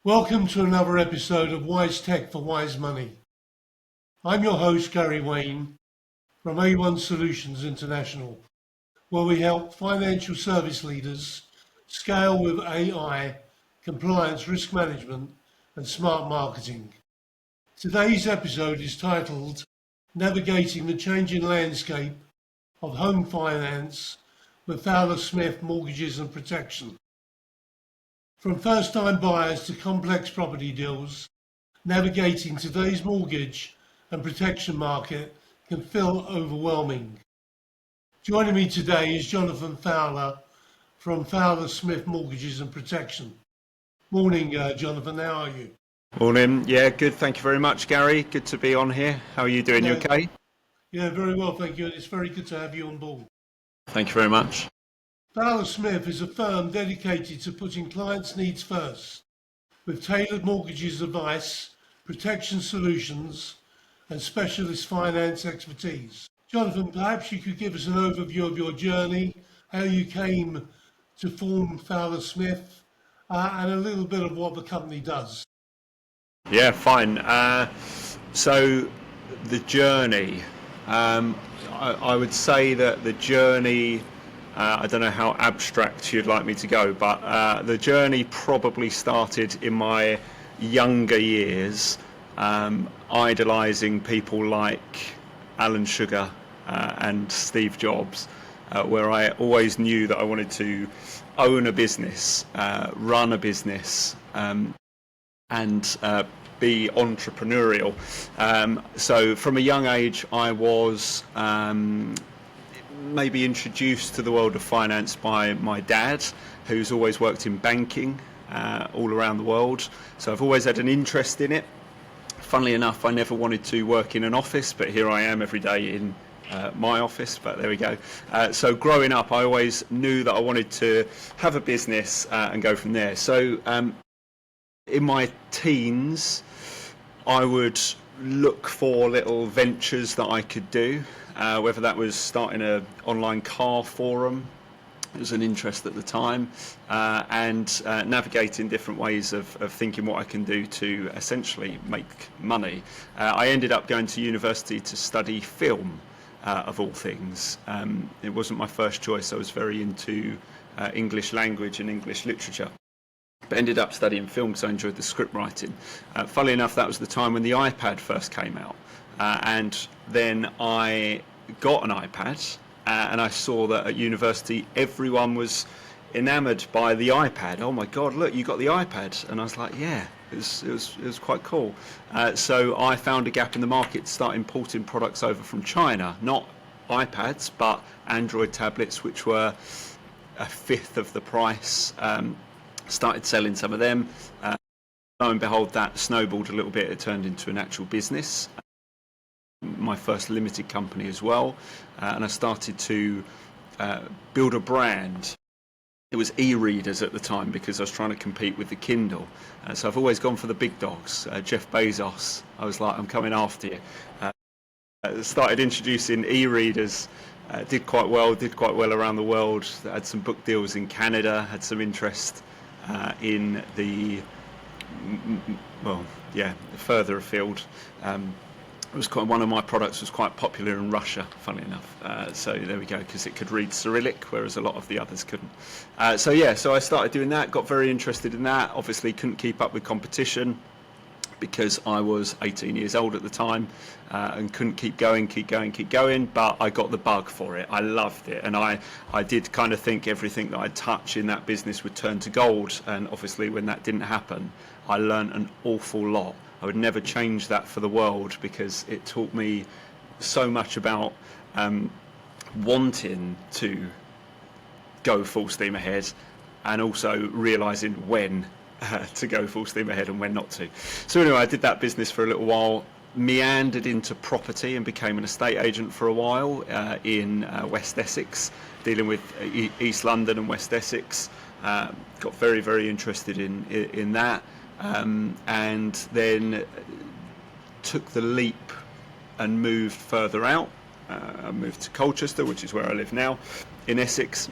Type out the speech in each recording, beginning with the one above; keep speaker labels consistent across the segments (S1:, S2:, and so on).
S1: Welcome to another episode of Wise Tech for Wise Money. I'm your host, Gary Wayne, from A1 Solutions International, where we help financial service leaders scale with AI, compliance, risk management, and smart marketing. Today's episode is titled Navigating the Changing Landscape of Home Finance with Fowler Smith Mortgages and Protection. From first-time buyers to complex property deals, navigating today's mortgage and protection market can feel overwhelming. Joining me today is Jonathan Fowler from Fowler Smith Mortgages and Protection. Morning, Jonathan. How are you?
S2: Morning. Yeah, good. Thank you very much, Gary. Good to be on here. How are you doing? You okay?
S1: Yeah, very well, thank you. It's very good to have you on board.
S2: Thank you very much.
S1: Fowler Smith is a firm dedicated to putting clients' needs first, with tailored mortgages advice, protection solutions, and specialist finance expertise. Jonathan, perhaps you could give us an overview of your journey, how you came to form Fowler Smith, and a little bit of what the company does.
S2: Yeah, fine. So the journey, I would say that the journey, I don't know how abstract you'd like me to go, but the journey probably started in my younger years, idolising people like Alan Sugar and Steve Jobs, where I always knew that I wanted to own a business, run a business, and be entrepreneurial. So from a young age, I was maybe introduced to the world of finance by my dad, who's always worked in banking all around the world. So I've always had an interest in it. Funnily enough, I never wanted to work in an office, but here I am every day in my office, but there we go. So growing up, I always knew that I wanted to have a business and go from there. So in my teens, I would look for little ventures that I could do, whether that was starting an online car forum. It was an interest at the time, and navigating different ways of thinking what I can do to essentially make money. I ended up going to university to study film, of all things. It wasn't my first choice. I was very into English language and English literature, but ended up studying film because I enjoyed the script writing. Funnily enough, that was the time when the iPad first came out, and then I got an iPad, and I saw that at university everyone was enamoured by the iPad. Oh my God, look, you got the iPad. And I was like, yeah, it was quite cool. So I found a gap in the market to start importing products over from China, not iPads, but Android tablets, which were a fifth of the price. Started selling some of them. Lo and behold, that snowballed a little bit. It turned into an actual business. My first limited company as well, and I started to build a brand. It was e-readers at the time because I was trying to compete with the Kindle. So I've always gone for the big dogs. Jeff Bezos, I was like, I'm coming after you. Started introducing e-readers. Did quite well around the world. Had some book deals in Canada. Had some interest in the further afield. It was one of my products was quite popular in Russia, funnily enough. So there we go, because it could read Cyrillic, whereas a lot of the others couldn't. So I started doing that, got very interested in that. Obviously couldn't keep up with competition because I was 18 years old at the time, and couldn't keep going, but I got the bug for it. I loved it, and I did kind of think everything that I'd touch in that business would turn to gold, and obviously when that didn't happen, I learned an awful lot. I would never change that for the world because it taught me so much about wanting to go full steam ahead, and also realising when to go full steam ahead and when not to. So anyway, I did that business for a little while, meandered into property and became an estate agent for a while in West Essex, dealing with East London and West Essex. Got very, very interested in that. And then took the leap and moved further out. I moved to Colchester, which is where I live now, in Essex.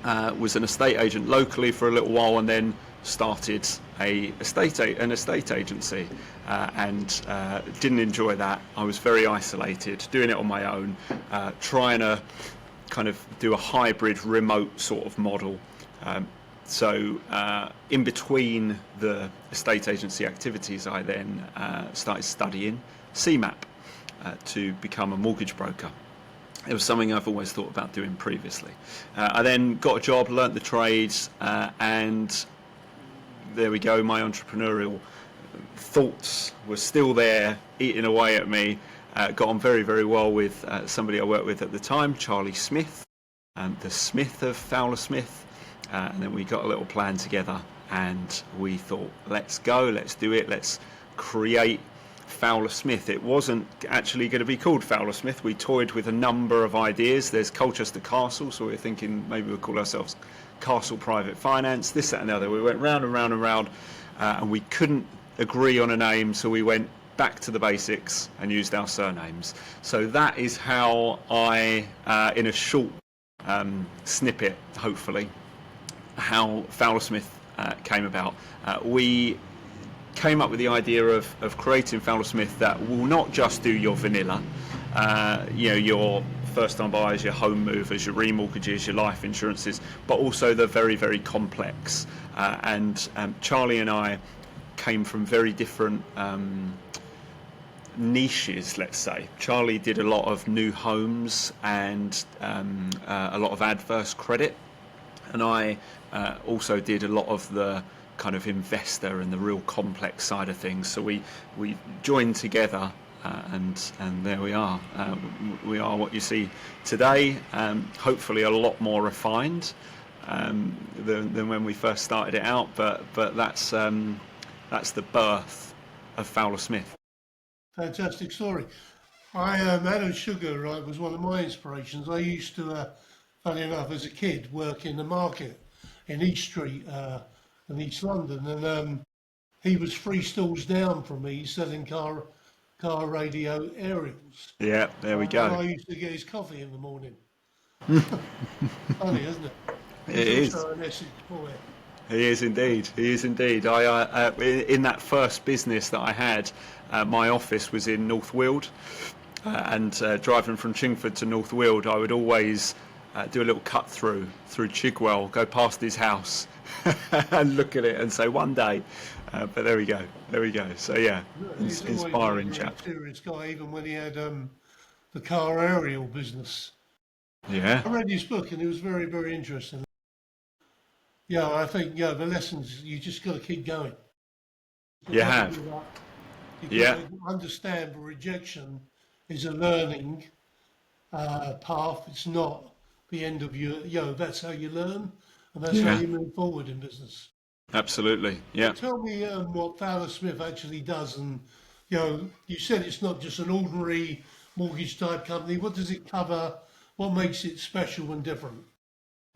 S2: Was an estate agent locally for a little while, and then started an estate agency, and didn't enjoy that. I was very isolated, doing it on my own, trying to kind of do a hybrid remote sort of model. So in between the estate agency activities, I then started studying CMAP to become a mortgage broker. It was something I've always thought about doing previously. I then got a job, learnt the trades, and there we go, my entrepreneurial thoughts were still there, eating away at me. Got on very, very well with somebody I worked with at the time, Charlie Smith, the Smith of Fowler Smith. And then we got a little plan together, and we thought, let's go, let's do it, let's create Fowler Smith. It wasn't actually going to be called Fowler Smith. We toyed with a number of ideas. There's Colchester Castle, so we were thinking maybe we'll call ourselves Castle Private Finance, this, that and the other. We went round and round and round, and we couldn't agree on a name, so we went back to the basics and used our surnames. So that is how I, in a short snippet, hopefully, how Fowler Smith came about. We came up with the idea of creating Fowler Smith that will not just do your vanilla, your first-time buyers, your home movers, your remortgages, your life insurances, but also the very, very complex. And Charlie and I came from very different niches, let's say. Charlie did a lot of new homes and a lot of adverse credit, and I also did a lot of the kind of investor and the real complex side of things. So we joined together, and there we are. We are what you see today. Hopefully a lot more refined than when we first started it out. But that's the birth of Fowler Smith.
S1: Fantastic story. Adam Sugar, right, was one of my inspirations. I used to, funny enough, as a kid, work in the market in East Street in East London, and he was 3 stalls down from me selling car radio aerials.
S2: Yeah, there we go.
S1: And I used to get his coffee in the morning. Funny, isn't it? He's also an Essex boy.
S2: He is indeed. He is indeed. I in that first business that I had, my office was in North Weald, and driving from Chingford to North Weald, I would always do a little cut through Chigwell, go past his house, and look at it and say one day. But there we go. So yeah, inspiring chap.
S1: Serious guy, even when he had the car aerial business.
S2: Yeah.
S1: I read his book and it was very, very interesting. Yeah, I think the lessons, you just got to keep going.
S2: You have.
S1: You understand that rejection is a learning path. It's not the end of your, that's how you learn, and that's how you move forward in business.
S2: Absolutely, yeah.
S1: Tell me what Fowler Smith actually does, and you said it's not just an ordinary mortgage type company. What does it cover? What makes it special and different?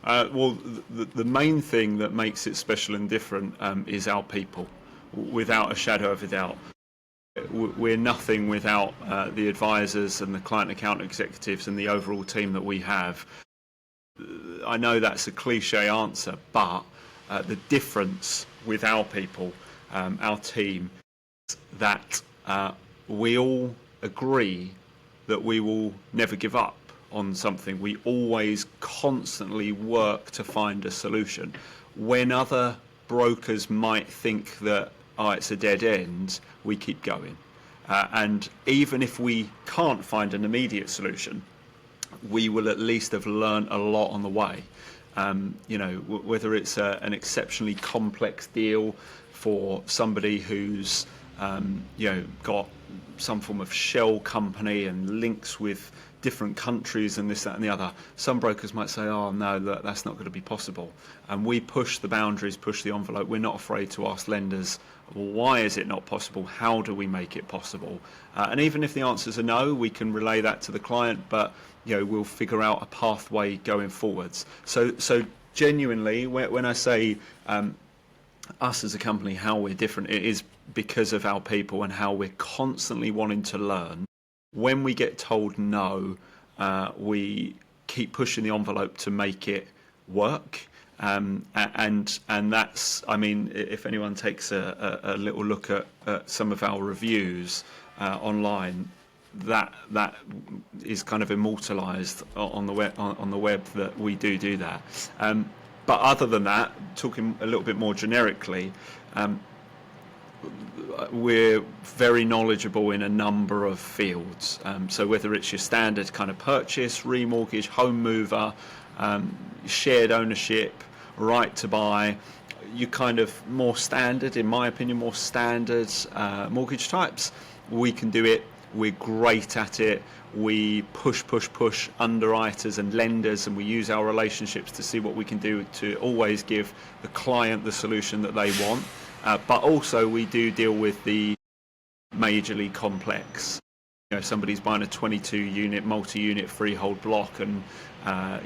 S2: Well, the main thing that makes it special and different is our people, without a shadow of a doubt. We're nothing without the advisors and the client account executives and the overall team that we have. I know that's a cliche answer, but the difference with our people, our team, is that we all agree that we will never give up on something. We always constantly work to find a solution. When other brokers might think that it's a dead end, we keep going. And even if we can't find an immediate solution, we will at least have learned a lot on the way. Whether it's an exceptionally complex deal for somebody who's got some form of shell company and links with different countries and this, that and the other. Some brokers might say, oh no, that's not going to be possible. And we push the boundaries, push the envelope. We're not afraid to ask lenders, well, why is it not possible? How do we make it possible? And even if the answers are no, we can relay that to the client, but we'll figure out a pathway going forwards. So genuinely, when I say us as a company, how we're different, it is because of our people and how we're constantly wanting to learn. When we get told no, we keep pushing the envelope to make it work. And that's, I mean, if anyone takes a little look at some of our reviews online, that is kind of immortalised on the web that we do that. But other than that, talking a little bit more generically, we're very knowledgeable in a number of fields. So whether it's your standard kind of purchase, remortgage, home mover, shared ownership, right to buy, you kind of more standard, in my opinion, more standard mortgage types, we can do it. We're great at it. We push underwriters and lenders, and we use our relationships to see what we can do to always give the client the solution that they want. But also we do deal with the majorly complex. You know, somebody's buying a 22-unit, multi-unit freehold block, and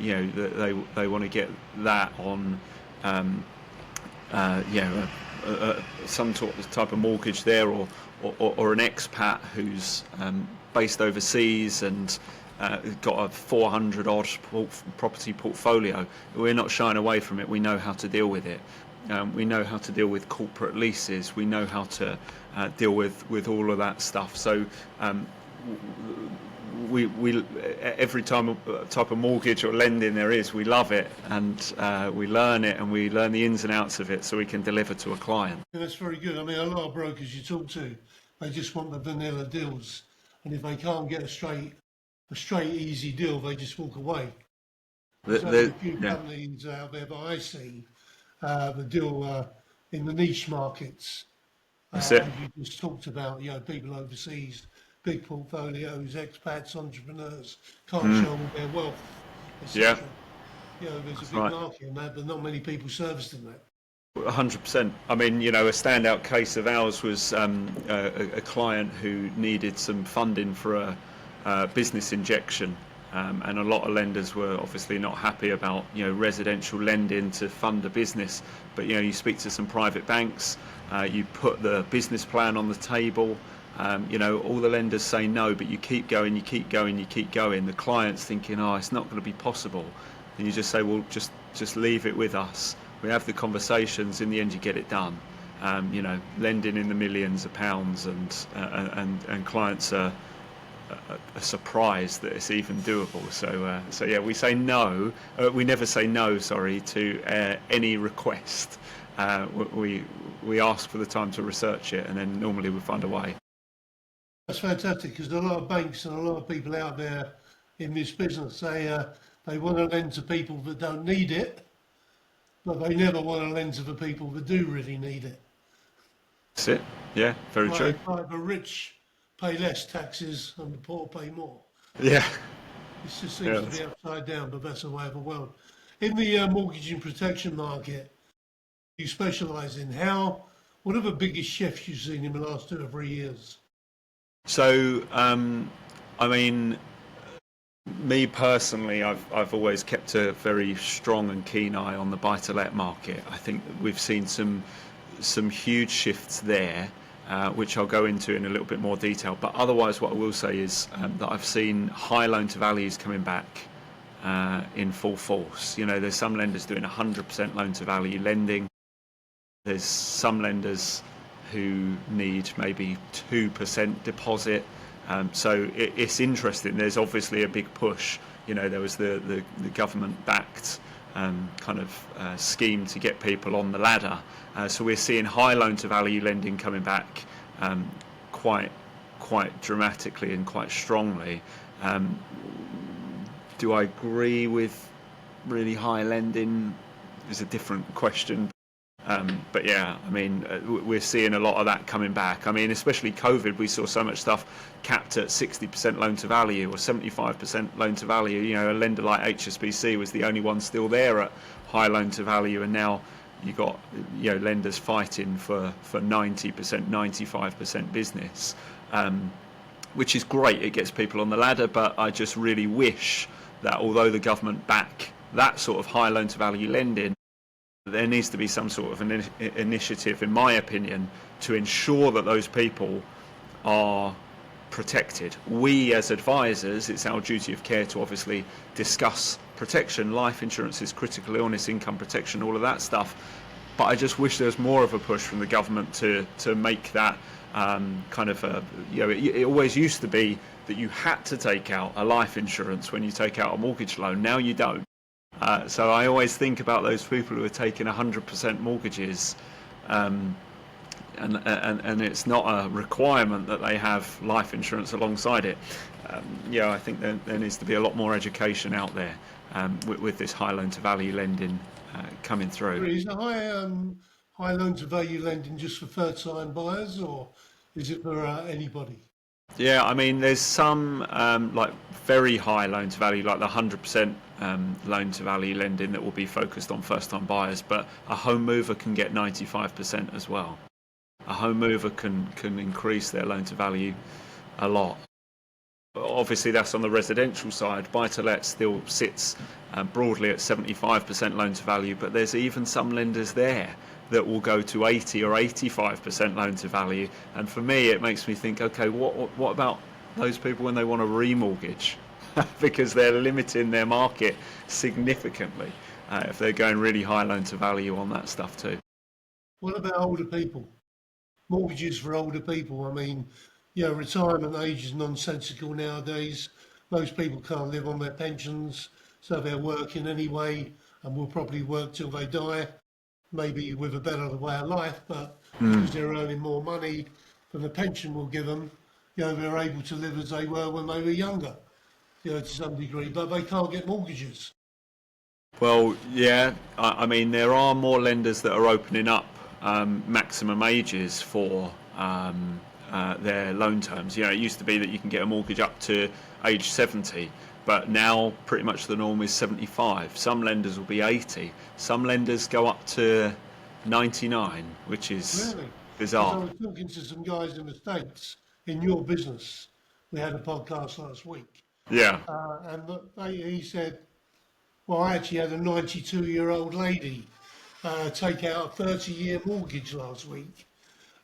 S2: you know, they want to get that on some sort of type of mortgage there, or an expat who's based overseas and got a 400 odd property portfolio. We're not shying away from it. We know how to deal with it. We know how to deal with corporate leases. We know how to deal with all of that stuff. So we every type of mortgage or lending there is, we love it, and we learn it, and we learn the ins and outs of it so we can deliver to a client.
S1: Yeah, that's very good. I mean, a lot of brokers you talk to, they just want the vanilla deals, and if they can't get a straight easy deal, they just walk away. There's only a few companies out there that I see that deal in the niche markets.
S2: That's it.
S1: You just talked about, you know, people overseas, big portfolios, expats, entrepreneurs, can't show all their wealth, etc. You know, there's a big market in that, but not many people serviced in that.
S2: 100%. I mean, you know, a standout case of ours was a client who needed some funding for a business injection, and a lot of lenders were obviously not happy about, you know, residential lending to fund a business. But, you know, you speak to some private banks, you put the business plan on the table, you know, all the lenders say no, but you keep going. The client's thinking, oh, it's not going to be possible. And you just say, well, just leave it with us. We have the conversations. In the end, you get it done. You know, lending in the millions of pounds, and clients are surprised that it's even doable. So yeah, we say no. We never say no. Sorry, to any request. We ask for the time to research it, and then normally we find a way.
S1: That's fantastic, because a lot of banks and a lot of people out there in this business, they want to lend to people that don't need it, but they never want to lend to the people that do really need it.
S2: That's it. Yeah, very true.
S1: Like the rich pay less taxes and the poor pay more.
S2: Yeah.
S1: It just seems to be upside down, but that's the way of the world. In the mortgage and protection market, you specialise in what are the biggest shifts you've seen in the last 2 or 3 years?
S2: So, I mean, me personally, I've always kept a very strong and keen eye on the buy-to-let market. I think we've seen some huge shifts there, which I'll go into in a little bit more detail. But otherwise, what I will say is that I've seen high loan-to-values coming back in full force. You know, there's some lenders doing 100% loan-to-value lending. There's some lenders who need maybe 2% deposit. So it's interesting. There's obviously a big push. You know, there was the government-backed kind of scheme to get people on the ladder. So we're seeing high loan-to-value lending coming back quite dramatically and quite strongly. Do I agree with really high lending? Is a different question. But yeah, I mean, we're seeing a lot of that coming back. I mean, especially COVID, we saw so much stuff capped at 60% loan to value or 75% loan to value. You know, a lender like HSBC was the only one still there at high loan to value, and now you got, you know, lenders fighting for 90%, 95% business, which is great. It gets people on the ladder, but I just really wish that although the government back that sort of high loan to value lending, there needs to be some sort of an initiative, in my opinion, to ensure that those people are protected. We as advisors, it's our duty of care to obviously discuss protection, life insurances, critical illness, income protection, all of that stuff. But I just wish there was more of a push from the government to make that kind of it always used to be that you had to take out a life insurance when you take out a mortgage loan. Now you don't. So I always think about those people who are taking 100% mortgages, and it's not a requirement that they have life insurance alongside it. I think there needs to be a lot more education out there with this high loan to value lending coming through.
S1: Is the high loan to value lending just for first-time buyers, or is it for anybody?
S2: Yeah, I mean, there's some like very high loan to value, like the 100% loan to value lending that will be focused on first-time buyers, but a home mover can get 95% as well. A home mover can increase their loan to value a lot. Obviously, that's on the residential side. Buy-to-let still sits broadly at 75% loan to value, but there's even some lenders there that will go to 80 or 85% loan to value. And for me, it makes me think, okay, what about those people when they want to remortgage? Because they're limiting their market significantly if they're going really high loan to value on that stuff too.
S1: What about older people? Mortgages for older people. I mean, retirement age is nonsensical nowadays. Most people can't live on their pensions, so they're working anyway and will probably work till they die, maybe with a better way of life, but because they're earning more money than the pension will give them, they're able to live as they were when they were younger, to some degree, but they can't get mortgages.
S2: Well, yeah, I mean, there are more lenders that are opening up maximum ages for their loan terms. It used to be that you can get a mortgage up to age 70, but now pretty much the norm is 75. Some lenders will be 80. Some lenders go up to 99, which is
S1: Really?
S2: bizarre.
S1: I was talking to some guys in the States in your business. We had a podcast last week,
S2: Yeah.
S1: and he said, well, I actually had a 92-year-old lady take out a 30-year mortgage last week,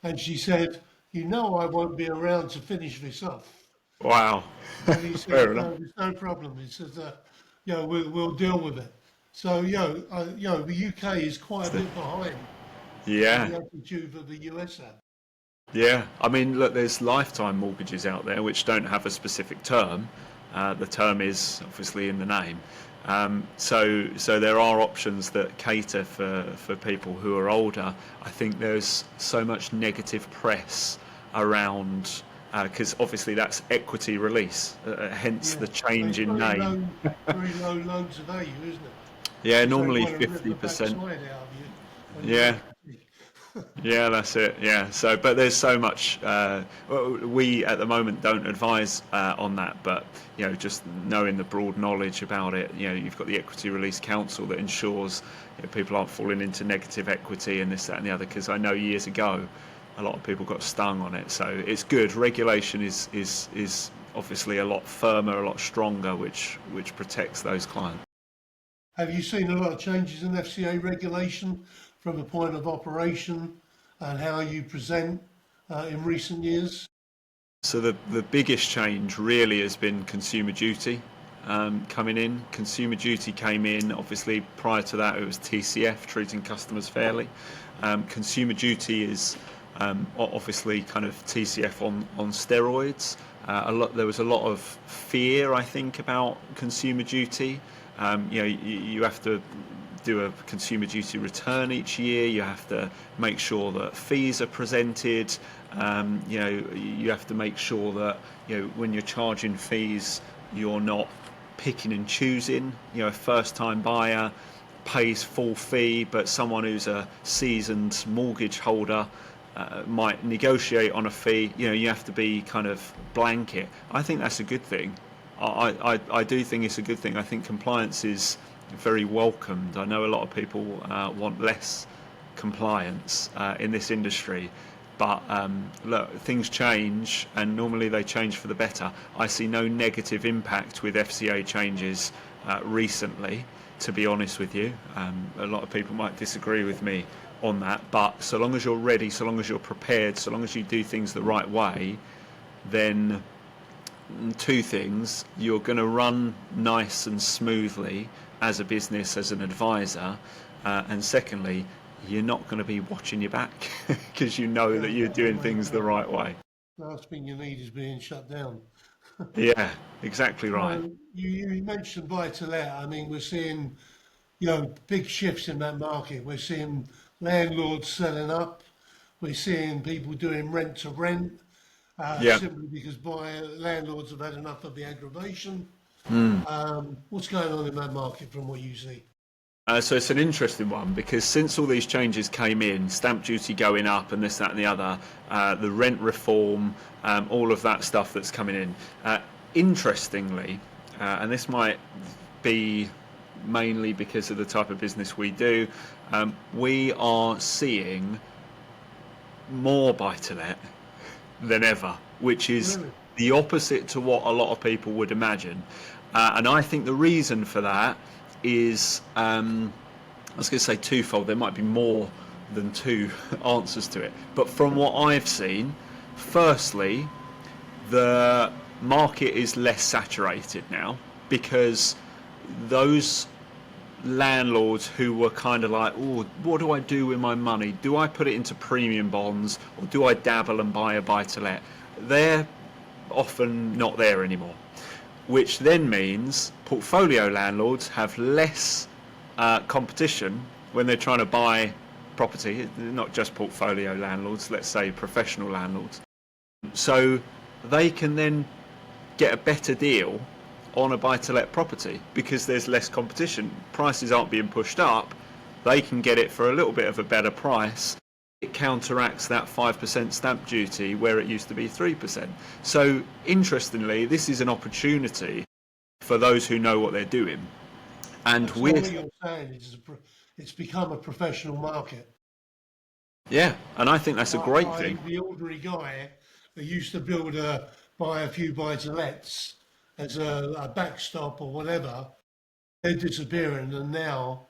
S1: and she said, I won't be around to finish this off.
S2: Wow.
S1: And he said,
S2: Fair enough.
S1: there's no problem. He says, we'll deal with it. So, the UK is quite a bit behind
S2: Yeah.
S1: the attitude that the US have.
S2: Yeah, I mean, look, there's lifetime mortgages out there which don't have a specific term. The term is obviously in the name. So there are options that cater for people who are older. I think there's so much negative press around, because obviously that's equity release, hence the change in name.
S1: Very low loan to value, isn't it?
S2: Yeah,
S1: Because
S2: normally
S1: they want to rip the
S2: 50%.
S1: backside out of you when you're
S2: Yeah.
S1: 50.
S2: Yeah, that's it. Yeah. So, but there's so much. We at the moment don't advise on that, but just knowing the broad knowledge about it, you've got the Equity Release Council that ensures people aren't falling into negative equity and this, that, and the other. Because I know years ago, a lot of people got stung on it. So it's good. Regulation is obviously a lot firmer, a lot stronger, which protects those clients.
S1: Have you seen a lot of changes in FCA regulation from the point of operation and how you present in recent years?
S2: So the biggest change really has been consumer duty coming in. Consumer duty came in, obviously prior to that it was TCF, treating customers fairly. Consumer duty is obviously kind of TCF on steroids. There was a lot of fear, I think, about consumer duty. You have to do a consumer duty return each year. You have to make sure that fees are presented. You have to make sure that when you're charging fees, you're not picking and choosing. A first-time buyer pays full fee, but someone who's a seasoned mortgage holder might negotiate on a fee. You have to be kind of blanket. I think that's a good thing. I do think it's a good thing. I think compliance is very welcomed. I know a lot of people want less compliance in this industry, but look, things change, and normally they change for the better. I see no negative impact with FCA changes recently, to be honest with you. A lot of people might disagree with me on that, but so long as you're ready, so long as you're prepared, so long as you do things the right way, then two things: you're going to run nice and smoothly as a business, as an advisor, and secondly, you're not going to be watching your back because you know that you're doing things the right way.
S1: Last thing you need is being shut down.
S2: Yeah, exactly right.
S1: So you mentioned buy to let. I mean, we're seeing, big shifts in that market. We're seeing landlords selling up. We're seeing people doing rent to rent,
S2: Yeah.
S1: simply because landlords have had enough of the aggravation. What's going on in that market from what you see?
S2: So it's an interesting one because since all these changes came in, stamp duty going up and this, that and the other, the rent reform, all of that stuff that's coming in. Interestingly, and this might be mainly because of the type of business we do, we are seeing more buy-to-let than ever, which is
S1: Really?
S2: the opposite to what a lot of people would imagine. And I think the reason for that is, I was going to say twofold. There might be more than two answers to it. But from what I've seen, firstly, the market is less saturated now because those landlords who were kind of like, oh, what do I do with my money? Do I put it into premium bonds or do I dabble and buy a buy-to-let? They're often not there anymore, which then means portfolio landlords have less competition when they're trying to buy property, not just portfolio landlords, let's say professional landlords. So they can then get a better deal on a buy-to-let property because there's less competition. Prices aren't being pushed up. They can get it for a little bit of a better price. It counteracts that 5% stamp duty where it used to be 3%. So interestingly, this is an opportunity for those who know what they're doing. And
S1: So what you're saying is it's become a professional market.
S2: yeah, and I think that's a great thing.
S1: The ordinary guy that used to buy a few buy-to-lets as a backstop or whatever, they're disappearing, and now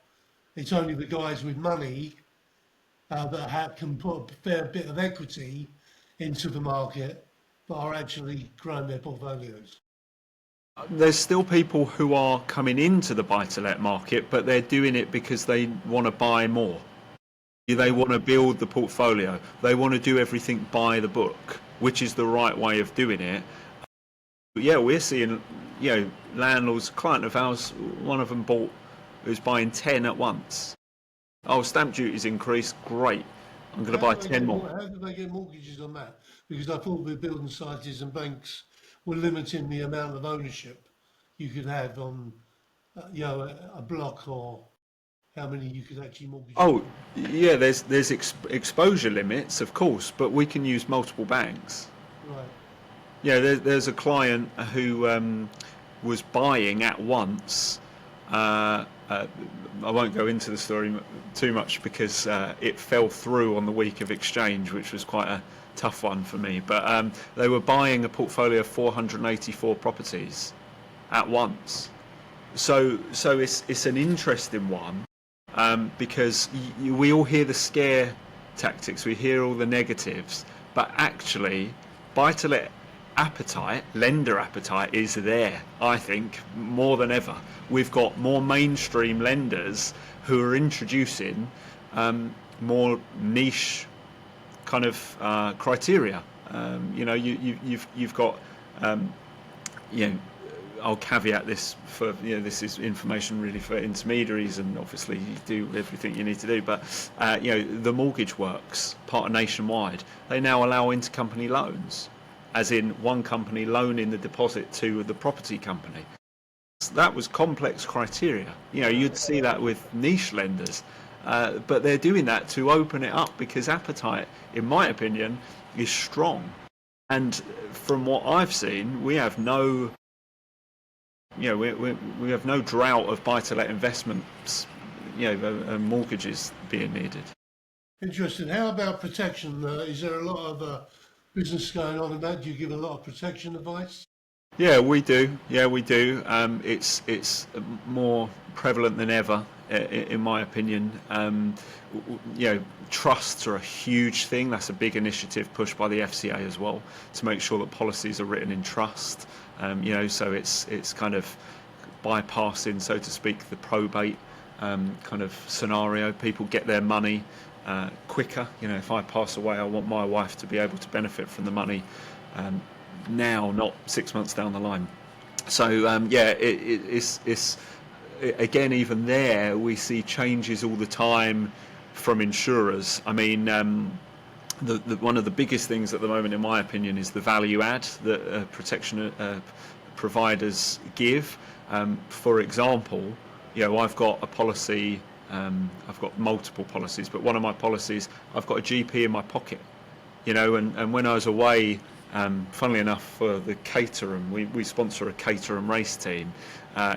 S1: it's only the guys with money that can put a fair bit of equity into the market that are actually growing their portfolios.
S2: There's still people who are coming into the buy-to-let market, but they're doing it because they want to buy more. They want to build the portfolio. They want to do everything by the book, which is the right way of doing it. But yeah, we're seeing, landlords, client of ours, one of them who's buying 10 at once. Oh, stamp duty's increased, great. I'm going to buy 10 more.
S1: How do they get mortgages on that? Because I thought the building societies and banks were limiting the amount of ownership you could have on, a block, or how many you could actually mortgage.
S2: Oh, yeah, there's exposure limits, of course, but we can use multiple banks.
S1: Right.
S2: Yeah, there's a client who was buying at once. I won't go into the story too much because it fell through on the week of exchange, which was quite a tough one for me. But they were buying a portfolio of 484 properties at once. So it's an interesting one because we all hear the scare tactics, we hear all the negatives, but actually buy-to-let lender appetite is there, I think, more than ever. We've got more mainstream lenders who are introducing more niche kind of criteria. You've got, I'll caveat this for, this is information really for intermediaries, and obviously you do everything you need to do, but the mortgage works, part of Nationwide, they now allow intercompany loans, as in one company loaning the deposit to the property company. That was complex criteria. You'd see that with niche lenders, but they're doing that to open it up because appetite, in my opinion, is strong. And from what I've seen, we have no, we have no drought of buy-to-let investments, mortgages being needed.
S1: Interesting. How about protection? Is there a lot of business going on in that? Do you give a lot of protection advice?
S2: Yeah, we do. It's more prevalent than ever in my opinion. Trusts are a huge thing. That's a big initiative pushed by the FCA as well, to make sure that policies are written in trust. So it's kind of bypassing, so to speak, the probate kind of scenario. People get their money quicker. If I pass away, I want my wife to be able to benefit from the money now, not 6 months down the line. So it's again, even there we see changes all the time from insurers. I mean, one of the biggest things at the moment, in my opinion, is the value add that protection providers give. For example, I've got a policy. I've got multiple policies, but one of my policies, I've got a GP in my pocket. And when I was away, funnily enough, for the Caterham, we sponsor a Caterham race team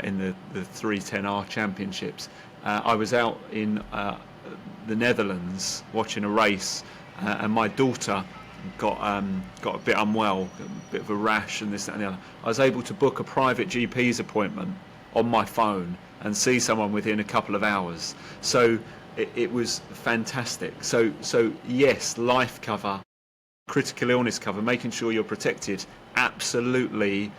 S2: in the 310R championships. I was out in the Netherlands watching a race, and my daughter got a bit unwell, a bit of a rash and this, that and the other. I was able to book a private GP's appointment on my phone and see someone within a couple of hours. So it was fantastic. So yes, life cover, critical illness cover, making sure you're protected, absolutely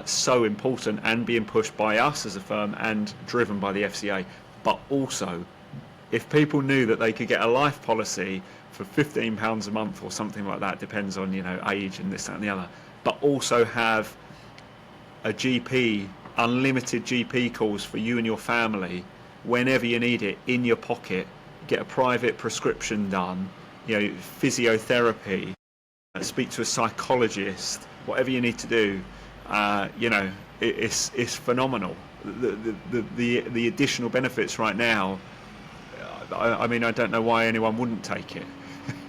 S2: so important, and being pushed by us as a firm and driven by the FCA. But also, if people knew that they could get a life policy for £15 a month or something like that, depends on age and this, that and the other, but also have a GP, unlimited GP calls for you and your family whenever you need it, in your pocket, get a private prescription done, physiotherapy, speak to a psychologist, whatever you need to do, it's phenomenal. The additional benefits right now, I mean, I don't know why anyone wouldn't take it.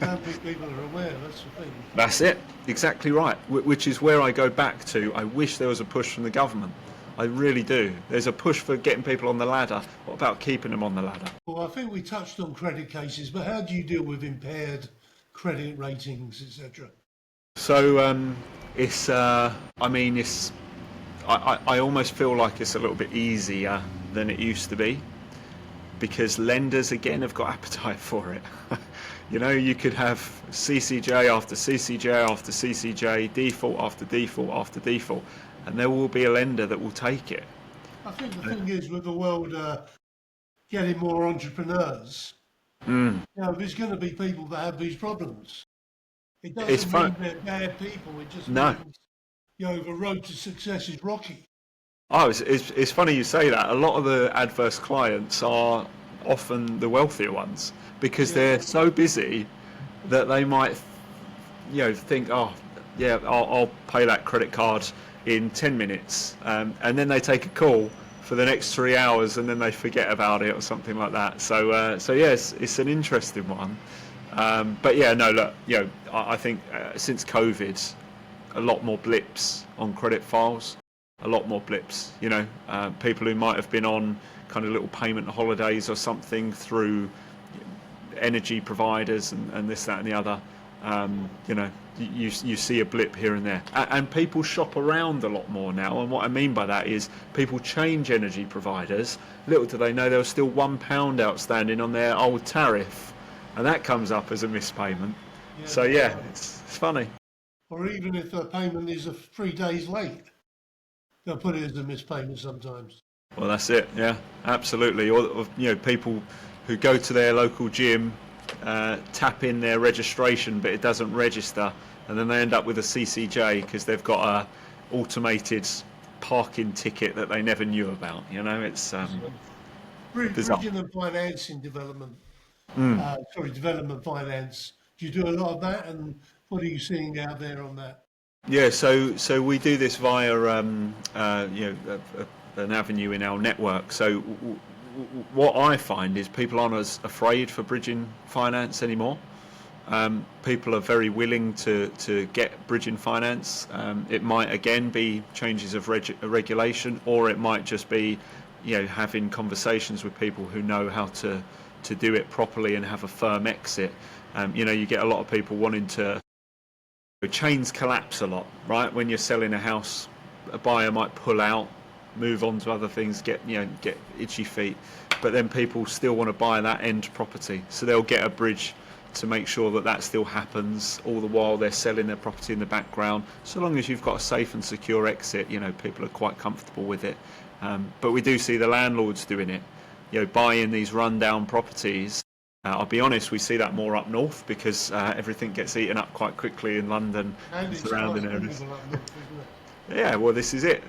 S1: I don't think people are aware, that's the thing.
S2: That's it, exactly right, which is where I go back to. I wish there was a push from the government. I really do. There's a push for getting people on the ladder. What about keeping them on the ladder?
S1: Well, I think we touched on credit cases, but how do you deal with impaired credit ratings, etc.?
S2: So I almost feel like it's a little bit easier than it used to be, because lenders again have got appetite for it. You could have CCJ after CCJ after CCJ, default after default after default, and there will be a lender that will take it.
S1: I think the thing is, with the world getting more entrepreneurs, there's going to be people that have these problems. It doesn't mean they're bad people. It just means the road to success is rocky.
S2: Oh, it's funny you say that. A lot of the adverse clients are often the wealthier ones, because they're so busy that they might, think, I'll pay that credit card in 10 minutes, and then they take a call for the next 3 hours, and then they forget about it or something like that. So yes, it's an interesting one. I think since COVID, a lot more blips on credit files, a lot more blips. People who might have been on kind of little payment holidays or something through energy providers and this, that and the other. You see a blip here and there, and people shop around a lot more now. And what I mean by that is people change energy providers. Little do they know there was still £1 outstanding on their old tariff, and that comes up as a missed payment. It's funny.
S1: Or even if the payment is 3 days late, they'll put it as a missed payment sometimes.
S2: Well, that's it. Yeah, absolutely. Or people who go to their local gym, tap in their registration, but it doesn't register, and then they end up with a CCJ because they've got a automated parking ticket that they never knew about. It's
S1: bridging and financing development. Development finance. Do you do a lot of that, and what are you seeing out there on that?
S2: Yeah, so we do this via an avenue in our network. So what I find is people aren't as afraid for bridging finance anymore. People are very willing to get bridging finance. It might again be changes of regulation, or it might just be having conversations with people who know how to do it properly and have a firm exit. You get a lot of people wanting to. Chains collapse a lot, right? When you're selling a house, a buyer might pull out, move on to other things, get itchy feet. but then people still want to buy that end property, so they'll get a bridge to make sure that that still happens, all the while they're selling their property in the background. So long as you've got a safe and secure exit, people are quite comfortable with it. But we do see the landlords doing it, buying these rundown properties. I'll be honest, we see that more up north because everything gets eaten up quite quickly in London and surrounding areas. Yeah, well, this is it,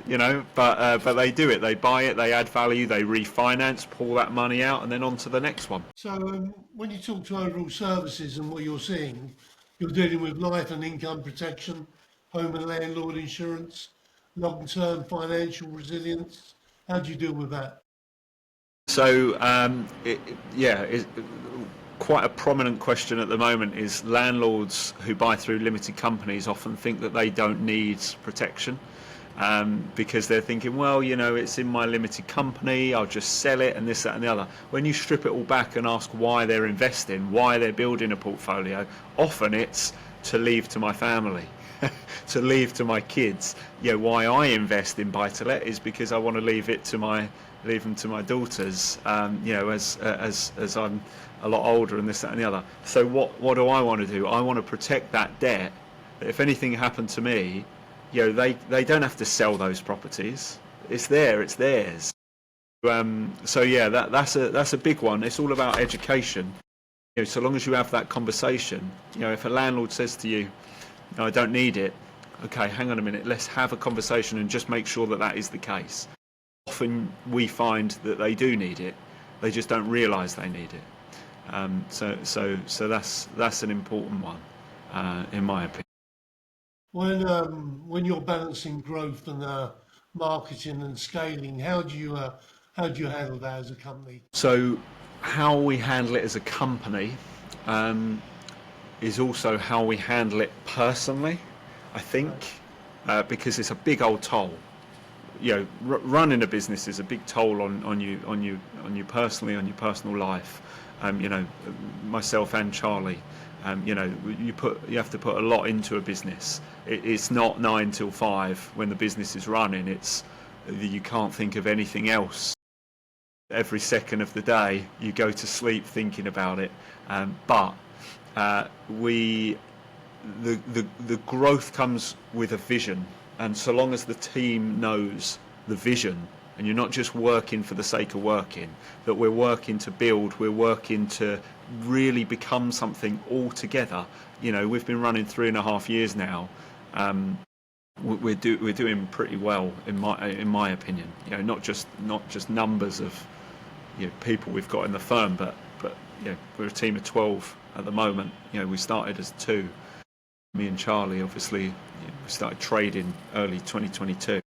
S2: but they do it. They buy it, they add value, they refinance, pull that money out, and then on to the next one.
S1: So when you talk to overall services and what you're seeing, you're dealing with life and income protection, home and landlord insurance, long-term financial resilience. How do you deal with that?
S2: So, quite a prominent question at the moment is landlords who buy through limited companies often think that they don't need protection because they're thinking, well, it's in my limited company, I'll just sell it and this, that and the other. When you strip it all back and ask why they're investing, why they're building a portfolio, often it's to leave to my family. To leave to my kids. Why I invest in buy-to-let is because I want to leave them to my daughters, as I'm a lot older and this, that and the other. So what do I want to do? I want to protect that debt, that if anything happened to me, they don't have to sell those properties. It's theirs. That's a big one. It's all about education. So long as you have that conversation, if a landlord says to you, no, I don't need it, okay, hang on a minute, let's have a conversation and just make sure that that is the case. Often we find that they do need it, they just don't realise they need it. So that's an important one, in my opinion.
S1: When you're balancing growth and marketing and scaling, how do you handle that as a company?
S2: So how we handle it as a company is also how we handle it personally, I think, because it's a big old toll. Running a business is a big toll on you personally, on your personal life. Myself and Charlie, you have to put a lot into a business. It's not 9 till 5 when the business is running. You can't think of anything else. Every second of the day, you go to sleep thinking about it. But the growth comes with a vision, and so long as the team knows the vision, and you're not just working for the sake of working, that we're working to build, we're working to really become something all together. We've been running 3.5 years now. We're doing pretty well in my opinion. Not just numbers of people we've got in the firm, but we're a team of 12 at the moment. We started as 2. Me and Charlie, obviously, we started trading early 2022.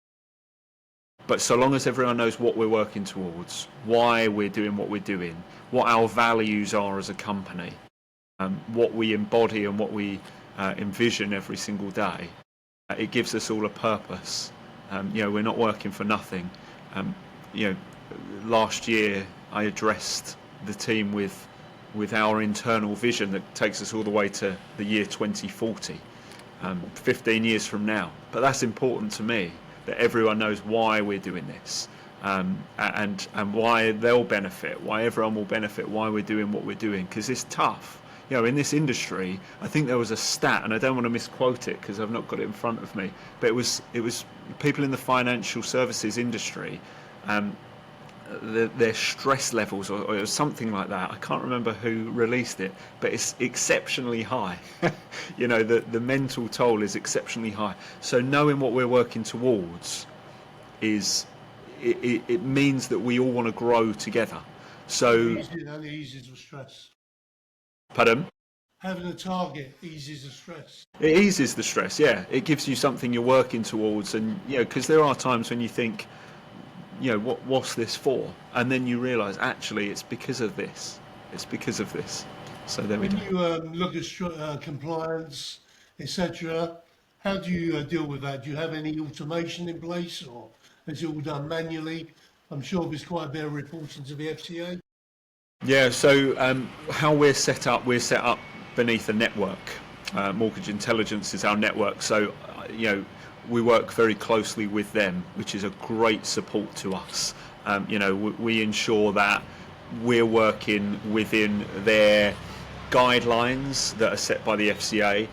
S2: But so long as everyone knows what we're working towards, why we're doing what we're doing, what our values are as a company, what we embody and what we envision every single day, it gives us all a purpose. We're not working for nothing. Last year I addressed the team with our internal vision that takes us all the way to the year 2040, 15 years from now. But that's important to me, that everyone knows why we're doing this, and why they'll benefit, why everyone will benefit, why we're doing what we're doing, because it's tough. In this industry, I think there was a stat, and I don't want to misquote it because I've not got it in front of me, but it was people in the financial services industry, their stress levels, or it was something like that. I can't remember who released it, but it's exceptionally high. The mental toll is exceptionally high. So knowing what we're working towards it means that we all want to grow together. So
S1: It only eases the stress.
S2: Pardon?
S1: Having a target eases the stress.
S2: It eases the stress, yeah. It gives you something you're working towards, and because there are times when you think, what's this for? And then you realise, actually, it's because of this. It's because of this. So there we go.
S1: When you look at compliance, etc., how do you deal with that? Do you have any automation in place, or is it all done manually? I'm sure there's quite a bit of reporting to the FCA.
S2: Yeah, so how we're set up beneath a network. Mortgage Intelligence is our network. So, we work very closely with them, which is a great support to us. We ensure that we're working within their guidelines that are set by the FCA.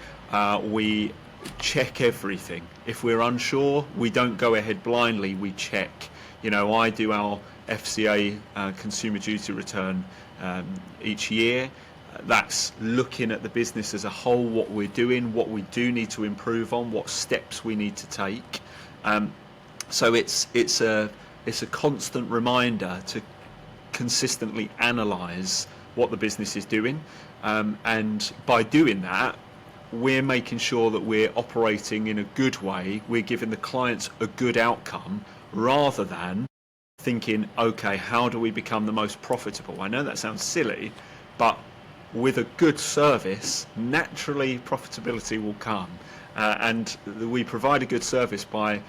S2: We check everything. If we're unsure, we don't go ahead blindly, we check. I do our FCA consumer duty return each year. That's looking at the business as a whole, what we're doing, what we do need to improve on, what steps we need to take. So it's a constant reminder to consistently analyse what the business is doing, and by doing that, we're making sure that we're operating in a good way. We're giving the clients a good outcome rather than thinking, okay, how do we become the most profitable? I know that sounds silly, but with a good service, naturally profitability will come. And we provide a good service by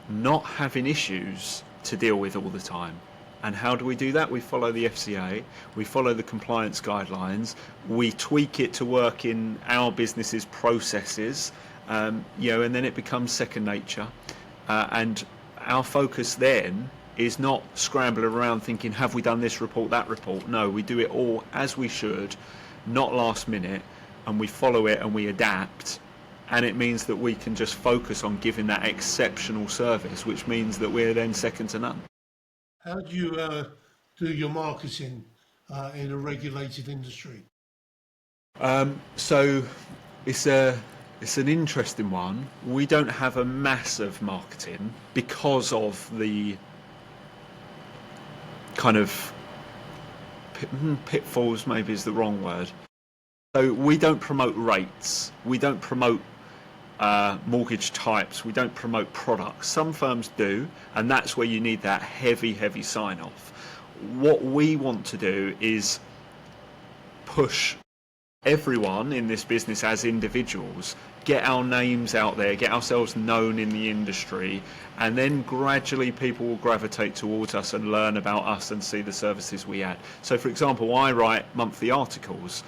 S2: not having issues to deal with all the time. And how do we do that? We follow the FCA, we follow the compliance guidelines, we tweak it to work in our business's processes, and then it becomes second nature. And our focus then is not scrambling around thinking, have we done this report, that report? No, we do it all as we should, not last minute, and we follow it and we adapt. And it means that we can just focus on giving that exceptional service, which means that we're then second to none.
S1: How do you do your marketing in a regulated industry?
S2: So it's an interesting one. We don't have a massive marketing because of the kind of pitfalls, maybe is the wrong word. So we don't promote rates. We don't promote mortgage types. We don't promote products. Some firms do, and that's where you need that heavy sign-off. What we want to do is push everyone in this business as individuals, get our names out there, get ourselves known in the industry, and then gradually people will gravitate towards us and learn about us and see the services we add. So for example, I write monthly articles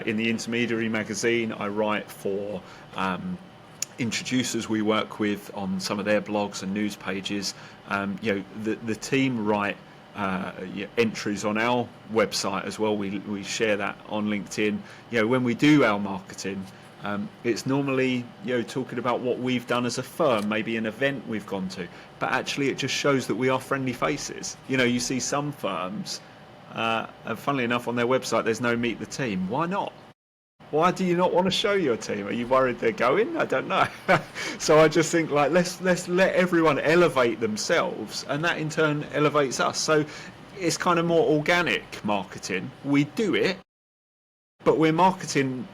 S2: in the Intermediary magazine. I write for introducers we work with on some of their blogs and news pages. The team write entries on our website as well. We share that on LinkedIn. When we do our marketing, it's normally talking about what we've done as a firm, maybe an event we've gone to, but actually it just shows that we are friendly faces. You see some firms, and funnily enough, on their website there's no meet the team. Why not? Why do you not want to show your team? Are you worried they're going? I don't know. So I just think, like, let's let everyone elevate themselves, and that in turn elevates us. So it's kind of more organic marketing. We do it, but we're marketing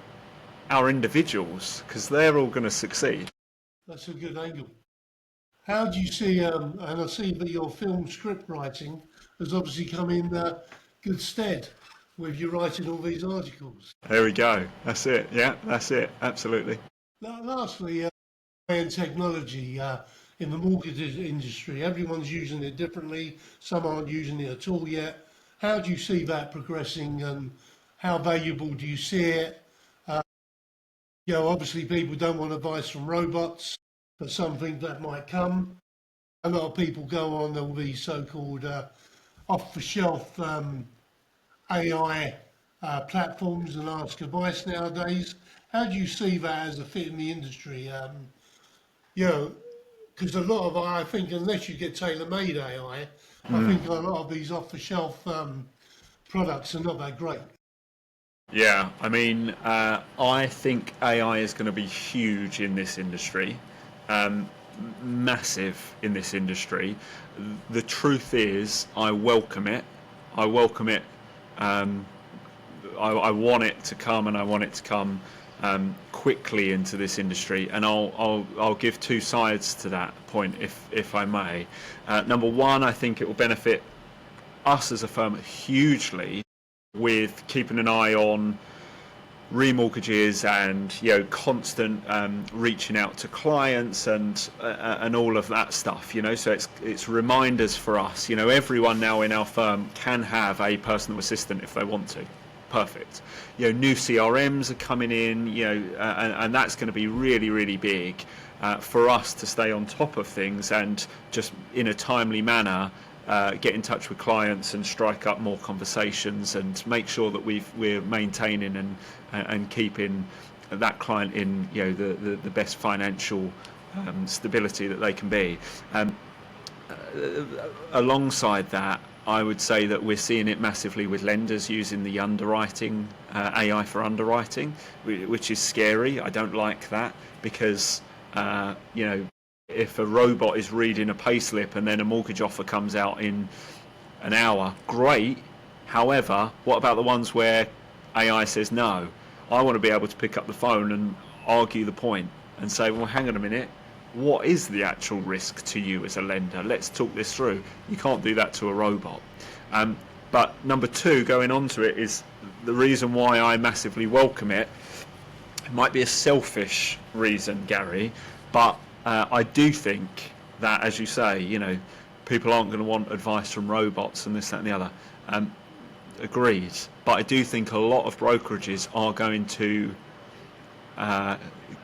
S2: our individuals because they're all going to succeed.
S1: That's a good angle. How do you see, and I see that your film script writing has obviously come in good stead with you writing all these articles.
S2: There we go. That's it. Yeah, that's it. Absolutely.
S1: Lastly, and technology in the mortgage industry, everyone's using it differently. Some aren't using it at all yet. How do you see that progressing, and how valuable do you see it? Obviously people don't want advice from robots, but something that might come. A lot of people go on all these so-called off-the-shelf AI platforms and ask advice nowadays. How do you see that as a fit in the industry? Because a lot of, I think, unless you get tailor-made AI, I think a lot of these off-the-shelf products are not that great.
S2: Yeah, I mean, I think AI is going to be huge in this industry, massive in this industry. The truth is, I welcome it. I welcome it. I want it to come, and I want it to come quickly into this industry. And I'll give two sides to that point, if I may. Number one, I think it will benefit us as a firm hugely with keeping an eye on remortgages and constant reaching out to clients and all of that stuff. So it's reminders for us. Everyone now in our firm can have a personal assistant if they want to. Perfect. New CRMs are coming in. And that's going to be really big for us to stay on top of things and just in a timely manner get in touch with clients and strike up more conversations and make sure that we're maintaining and keeping that client in the best financial stability that they can be. Alongside that, I would say that we're seeing it massively with lenders using the underwriting, AI for underwriting, which is scary. I don't like that because, if a robot is reading a payslip and then a mortgage offer comes out in an hour, great. However, what about the ones where AI says no? I want to be able to pick up the phone and argue the point and say, well, hang on a minute. What is the actual risk to you as a lender? Let's talk this through. You can't do that to a robot. But number two, going on to it, is the reason why I massively welcome it. It might be a selfish reason, Gary, but I do think that, as you say, people aren't going to want advice from robots and this, that and the other. Agreed. But I do think a lot of brokerages are going to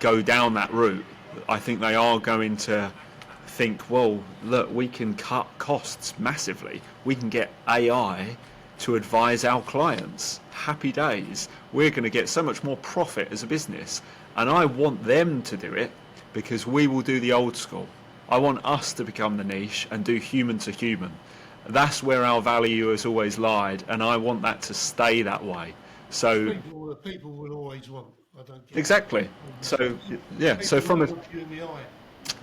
S2: go down that route. I think they are going to think, well, look, we can cut costs massively. We can get AI to advise our clients. Happy days. We're going to get so much more profit as a business. And I want them to do it because we will do the old school. I want us to become the niche and do human to human. That's where our value has always lied, and I want that to stay that way. So
S1: people will always want. I don't care.
S2: Exactly. So yeah. So from a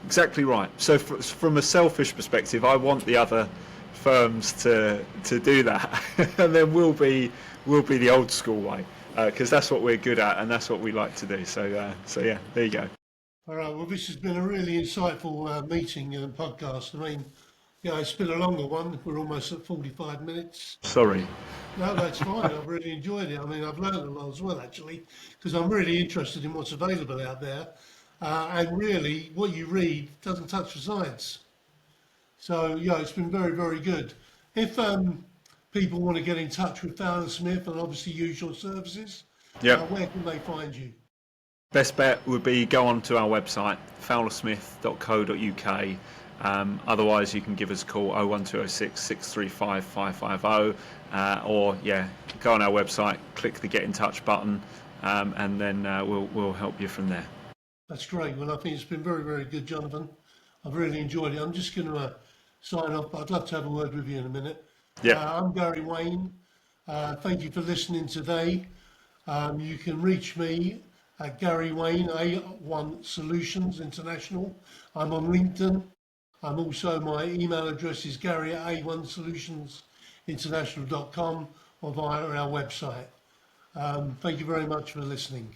S2: exactly right. So from a selfish perspective, I want the other firms to do that, and then we'll be the old school way because that's what we're good at and that's what we like to do. So yeah, there you go.
S1: All right. Well, this has been a really insightful meeting and podcast. I mean, it's been a longer one. We're almost at 45 minutes.
S2: Sorry.
S1: No, that's fine. I've really enjoyed it. I mean, I've learned a lot as well, actually, because I'm really interested in what's available out there. And really, what you read doesn't touch the science. So, it's been very, very good. If people want to get in touch with Fowler Smith and obviously use your services, where can they find you?
S2: Best bet would be go on to our website, fowlersmith.co.uk. Otherwise, you can give us a call 01206 635 550, or go on our website, click the Get in Touch button, and then we'll help you from there.
S1: That's great. Well, I think it's been very, very good, Jonathan. I've really enjoyed it. I'm just going to sign off, but I'd love to have a word with you in a minute. I'm Gary Wayne. Thank you for listening today. You can reach me at Gary Wayne, A1 Solutions International. I'm on LinkedIn. I'm also, my email address is gary@a1solutionsinternational.com or via our website. Thank you very much for listening.